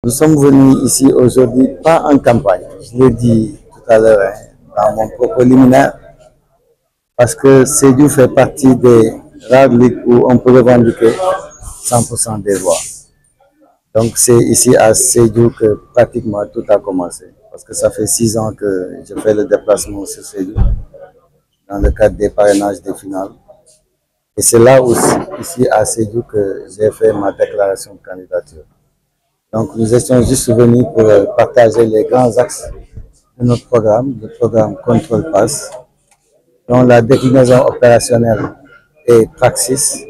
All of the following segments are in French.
Nous sommes venus ici aujourd'hui, pas en campagne, je l'ai dit tout à l'heure dans mon propos liminaire, parce que Sédhiou fait partie des rares ligues où on peut revendiquer 100% des voix. Donc c'est ici à Sédhiou que pratiquement tout a commencé, parce que ça fait 6 ans que je fais le déplacement sur Sédhiou, dans le cadre des parrainages des finales. Et c'est là aussi, ici à Sédhiou, que j'ai fait ma déclaration de candidature. Donc nous étions juste venus pour partager les grands axes de notre programme, le programme Contrôle Pass, dont la déclinaison opérationnelle est Praxis,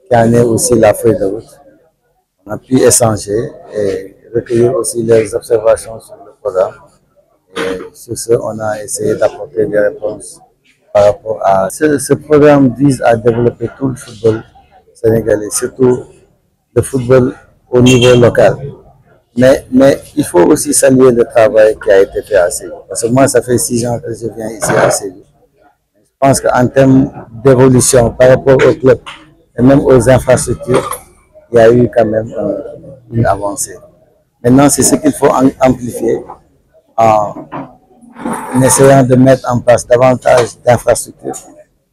qui en est aussi la feuille de route. On a pu échanger et recueillir aussi les observations sur le programme. Et sur ce, on a essayé d'apporter des réponses par rapport à... Ce programme vise à développer tout le football sénégalais, surtout le football au niveau local. Mais il faut aussi saluer le travail qui a été fait à Sédhiou. Parce que moi, ça fait 6 ans que je viens ici à Sédhiou. Je pense qu'en termes d'évolution par rapport au club et même aux infrastructures, il y a eu quand même une avancée. Maintenant, c'est ce qu'il faut amplifier en essayant de mettre en place davantage d'infrastructures,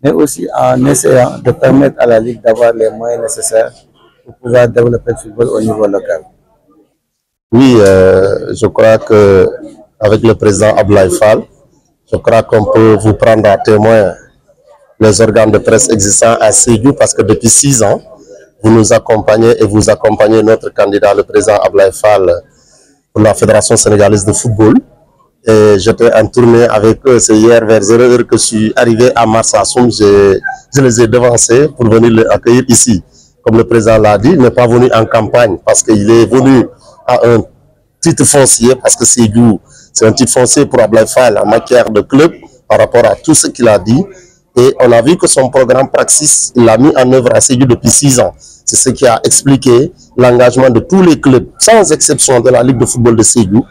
mais aussi en essayant de permettre à la Ligue d'avoir les moyens nécessaires pour pouvoir développer le football au niveau local. Oui, je crois que avec le président Abdoulaye Fall, je crois qu'on peut vous prendre à témoin les organes de presse existants à Sédhiou, parce que depuis 6 ans, vous nous accompagnez et vous accompagnez notre candidat, le président Abdoulaye Fall, pour la Fédération sénégalaise de football. Et j'étais en tournée avec eux, c'est hier vers 0h que je suis arrivé à Marsassoum. Je les ai devancés pour venir les accueillir ici. Comme le président l'a dit, il n'est pas venu en campagne parce qu'il est venu à un titre foncier, parce que Sédhiou, c'est un titre foncier pour Abdoulaye Fall en matière de club par rapport à tout ce qu'il a dit. Et on a vu que son programme Praxis, il l'a mis en œuvre à Sédhiou depuis 6 ans. C'est ce qui a expliqué l'engagement de tous les clubs, sans exception de la Ligue de football de Sédhiou,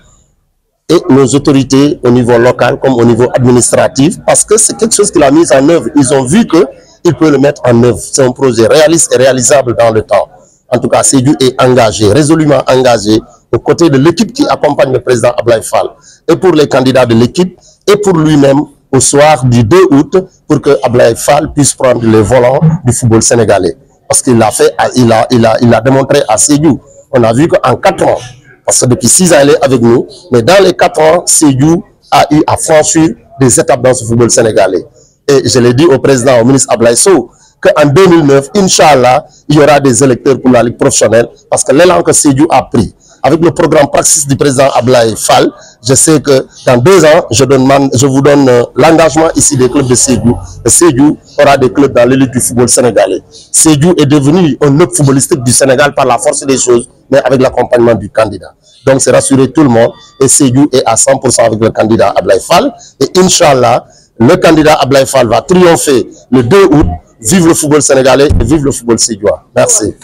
et nos autorités au niveau local comme au niveau administratif, parce que c'est quelque chose qu'il a mis en œuvre. Ils ont vu qu'il peut le mettre en œuvre. C'est un projet réaliste et réalisable dans le temps. En tout cas, Sédhiou est engagé, résolument engagé, aux côtés de l'équipe qui accompagne le président Abdoulaye Fall, et pour les candidats de l'équipe, et pour lui-même, au soir du 2 août, pour que Abdoulaye Fall puisse prendre les volants du football sénégalais. Parce qu'il l'a fait, il a démontré à Sédhiou. On a vu qu'en 4 ans, parce que depuis 6 ans, il est avec nous, mais dans les 4 ans, Sédhiou a eu à franchir des étapes dans ce football sénégalais. Et je l'ai dit au président, au ministre Abdoulaye Sow, qu'en 2009, Inch'Allah, il y aura des électeurs pour la Ligue professionnelle, parce que l'élan que Sédhiou a pris, avec le programme Praxis du président Abdoulaye Fall, je sais que dans 2 ans, je vous donne l'engagement ici des clubs de Sédhiou. Et Sédhiou aura des clubs dans l'élite du football sénégalais. Sédhiou est devenu un hub footballistique du Sénégal par la force des choses, mais avec l'accompagnement du candidat. Donc c'est rassurer tout le monde. Et Sédhiou est à 100% avec le candidat Abdoulaye Fall. Et Inch'Allah, le candidat Abdoulaye Fall va triompher le 2 août. Vive le football sénégalais et vive le football sédhiouis. Merci.